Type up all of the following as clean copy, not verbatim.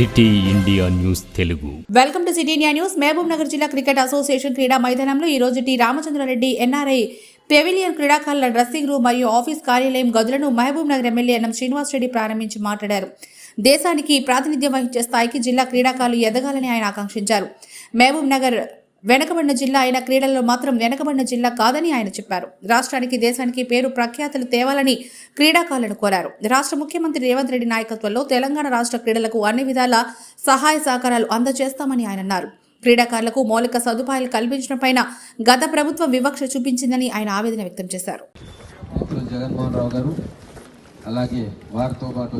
City India news Telugu. Welcome to city India news. Mahabubnagar జిల్లా cricket association క్రీడా మైదానంలో ఈ రోజు టి రామచంద్రారెడ్డి ఎన్ఆర్ఐ పెవిలియన్ క్రీడాకారుల డ్రెస్సింగ్ రూమ్ మరియు ఆఫీస్ కార్యాలయం గదులను Mahabubnagar MLA NM Srinivas Reddy ప్రారంభించి మాట్లాడారు. దేశానికి ప్రాతినిధ్యం వహించే స్థాయికి జిల్లా క్రీడాకారులు ఎదగాలని ఆయన ఆకాంక్షించారు. మహబూబ్ నగర్ వెనకబడిన జిల్లా అయిన క్రీడల్లో మాత్రం వెనకబడిన జిల్లా కాదని ఆయన చెప్పారు. రాష్ట్రానికి దేశానికి పేరు ప్రఖ్యాతులు తేవాలని క్రీడాకారులను కోరారు. రాష్ట్ర ముఖ్యమంత్రి రేవంత్ రెడ్డి నాయకత్వంలో తెలంగాణ రాష్ట్ర క్రీడలకు అన్ని విధాల సహాయ సహకారాలు అందజేస్తామని ఆయన అన్నారు. క్రీడాకారులకు మౌలిక సదుపాయాలు కల్పించడం పైన గత ప్రభుత్వం వివక్ష చూపించిందని ఆయన ఆవేదన వ్యక్తం చేశారు. జగన్మోహన్ రావు గారు, అలాగే వారితో పాటు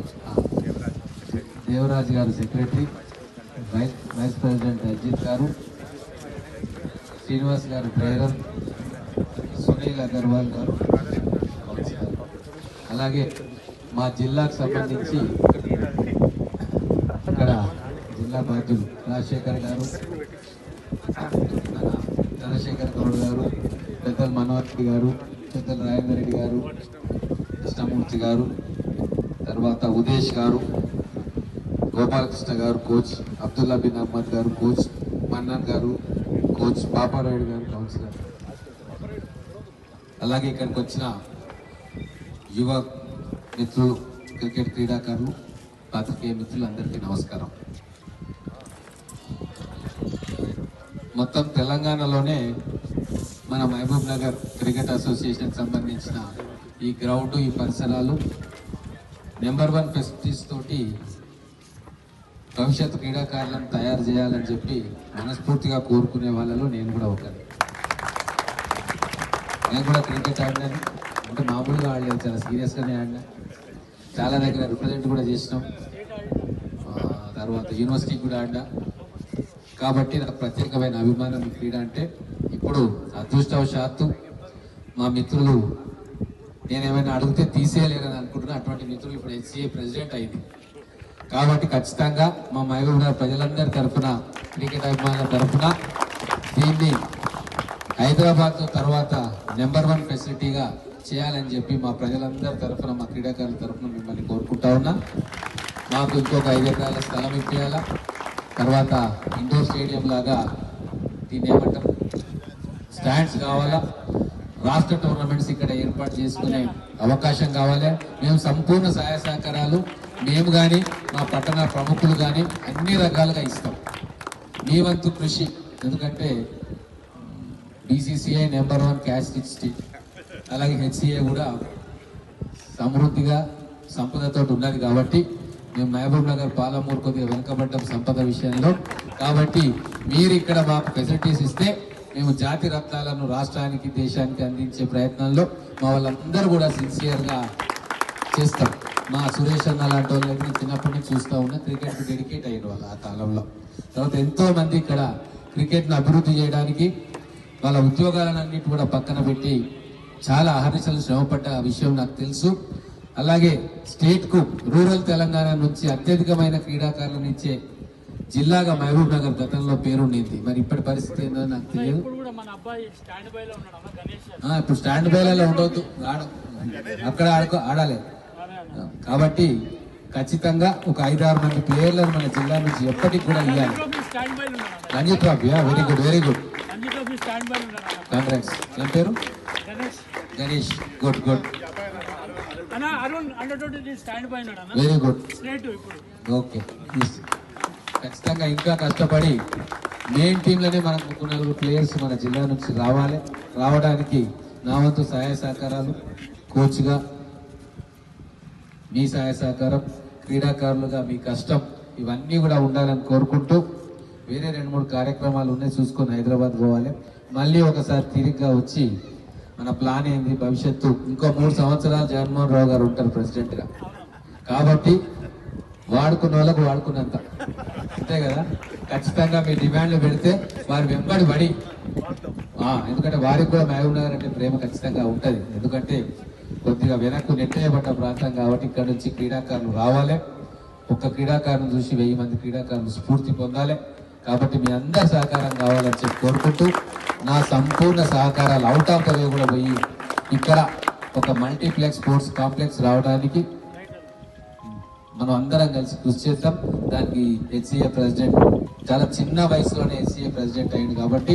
దేవరాజు గారు సెక్రటరీ, వైస్ ప్రెసిడెంట్ అజిత్ గారు, శ్రీనివాస్ గారు ట్రైనర్, సునీల్ అగర్వాల్ గారు, అలాగే మా జిల్లాకు సంబంధించి ఇక్కడ జిల్లా బాధ్యులు రాజశేఖర్ గారు, చంద్రశేఖర్ గౌడ్ గారు, పెద్దలు మనోహర్ రెడ్డి గారు, పెద్దలు రాజేందర్ రెడ్డి గారు, కృష్ణమూర్తి గారు, తర్వాత ఉదేష్ గారు, గోపాలకృష్ణ గారు కోచ్, అబ్దుల్లా బిన్ అహ్మద్ గారు కోచ్, మన్నాన్ గారు కోచ్, పాపారాయుడు గారు కౌన్సిలర్, అలాగే ఇక్కడికి వచ్చిన యువ మిత్రులు, క్రికెట్ క్రీడాకారులు, పాత్రికేయ మిత్రులు అందరికీ నమస్కారం. మొత్తం తెలంగాణలోనే మన మహబూబ్ నగర్ క్రికెట్ అసోసియేషన్ సంబంధించిన ఈ గ్రౌండ్, ఈ పరిసరాలు నెంబర్ 1 ఫెసిలిటీస్ తోటి భవిష్యత్తు క్రీడాకారులను తయారు చేయాలని చెప్పి మనస్ఫూర్తిగా కోరుకునే వాళ్ళలో నేను కూడా ఒకరు. నేను కూడా క్రికెట్ ఆడినాను, అంటే మామూలుగా ఆడలేదు, చాలా సీరియస్గానే ఆడినా. చాలా దగ్గర రిప్రజెంట్ కూడా చేసినాం, తర్వాత యూనివర్సిటీ కూడా ఆడినా. కాబట్టి నాకు ప్రత్యేకమైన అభిమానం ఈ క్రీడ అంటే. ఇప్పుడు అదృష్టవశాత్తు మా మిత్రులు నేనేమైనా అడిగితే తీసేయలేరని అనుకుంటున్నా, అటువంటి మిత్రులు ఇప్పుడు హెచ్సిఏ ప్రెసిడెంట్ అయింది. కాబట్టి ఖచ్చితంగా మా మహబూబ్ నగర్ ప్రజలందరి తరఫున, క్రికెట్ అభిమానుల తరఫున దీన్ని హైదరాబాద్ తర్వాత నెంబర్ 1 ఫెసిలిటీగా చేయాలని చెప్పి మా ప్రజలందరి తరఫున, మా క్రీడాకారుల తరఫున మిమ్మల్ని కోరుకుంటా ఉన్నా. మాకు ఇంకొక 5 ఎకరాల స్థలం ఇప్పించాలా, తర్వాత ఇండోర్ స్టేడియం లాగా దీన్ని ఏమంటాం స్టాండ్స్ కావాలా, రాష్ట్ర టోర్నమెంట్స్ ఇక్కడ ఏర్పాటు చేసుకునే అవకాశం కావాలి. మేము సంపూర్ణ సహాయ సహకారాలు మేము కానీ మా పట్టణ ప్రముఖులు కానీ అన్ని రకాలుగా ఇస్తాం. మీ వంతు కృషి, ఎందుకంటే బీసీసీఐ నెంబర్ 1 క్యాష్ రిచ్, అలాగే హెచ్సిఏ కూడా సమృద్ధిగా సంపదతో ఉన్నది. కాబట్టి మేము మహబూబ్ నగర్ పాలమూరు కొద్దిగా వెనుకబడ్డం సంపద విషయంలో. కాబట్టి మీరు ఇక్కడ మాకు ఫెసిలిటీస్ ఇస్తే మేము జాతి రత్నాలను రాష్ట్రానికి, దేశానికి అందించే ప్రయత్నంలో మా వాళ్ళందరూ కూడా సిన్సియర్గా చేస్తాం. మా సురేష్ అన్న లాంటి వాళ్ళు అయితే చిన్నప్పటి నుంచి చూస్తూ ఉన్నా, క్రికెట్కి డెడికేట్ అయ్యారు వాళ్ళు ఆ కాలంలో. తర్వాత ఎంతో మంది ఇక్కడ క్రికెట్ను అభివృద్ధి చేయడానికి వాళ్ళ ఉద్యోగాలన్నిటి కూడా పక్కన పెట్టి చాలా అహర్నిశలు శ్రమపడ్డ విషయం నాకు తెలుసు. అలాగే స్టేట్కు రూరల్ తెలంగాణ నుంచి అత్యధికమైన క్రీడాకారులను ఇచ్చే జిల్లాగా మహబూబ్ నగర్ గతంలో పేరుండింది. మరి ఇప్పటి పరిస్థితి ఏందో నాకు తెలియదు. ఇప్పుడు స్టాండ్ బైలలో ఉండవద్దు, అక్కడ ఆడాలి. కాబట్టి ఖచ్చితంగా ఒక 5-6 మంది ప్లేయర్లను మన జిల్లా నుంచి ఎప్పటికి కూడా ఇవ్వాలి. Ranji trophy, very good, very good, congrats. ఏం పేరు? Ganesh. Good good, very good, okay. ఖచ్చితంగా ఇంకా కష్టపడి మెయిన్ టీంలోనే మనకు 3-4 ప్లేయర్స్ మన జిల్లా నుంచి రావడానికి నా వంతు సహాయ సహకారాలు, కోచ్గా మీ సహాయ సహకారం, క్రీడాకారులుగా మీ కష్టం ఇవన్నీ కూడా ఉండాలని కోరుకుంటూ, వేరే 2-3 కార్యక్రమాలు ఉన్నాయి చూసుకొని హైదరాబాద్ పోవాలి. మళ్ళీ ఒకసారి తిరిగ్గా వచ్చి మన ప్లాన్ ఏంది, భవిష్యత్తు ఇంకో 3 సంవత్సరాలు జగన్మోహన్ రావు గారు ఉంటారు ప్రెసిడెంట్గా. కాబట్టి వాడుకున్న వాళ్ళకు వాడుకున్నంత, అంతే కదా. ఖచ్చితంగా మీ డిమాండ్లు పెడితే వారి వెంబడి పడి, ఎందుకంటే వారికి కూడా మహబూబ్ నగర్ అంటే ప్రేమ ఖచ్చితంగా ఉంటుంది. ఎందుకంటే కొద్దిగా వెనక్కు నెట్టేయబడ్డ ప్రాంతం కాబట్టి ఇక్కడ నుంచి క్రీడాకారులు రావాలి. ఒక్క క్రీడాకారుని చూసి 1000 మంది క్రీడాకారులు స్ఫూర్తి పొందాలి. కాబట్టి మీ అందరి సహకారం కావాలని చెప్పి కోరుకుంటూ, నా సంపూర్ణ సహకారాలు అవుట్ ఆఫ్ ద వే కూడా పోయి ఇక్కడ ఒక మల్టీప్లెక్స్ స్పోర్ట్స్ కాంప్లెక్స్ రావడానికి మనం అందరం కలిసి కృషి చేద్దాం. దానికి హెచ్సిఏ ప్రెసిడెంట్ చాలా చిన్న వయసులోనే హెచ్సిఏ ప్రెసిడెంట్ అయింది కాబట్టి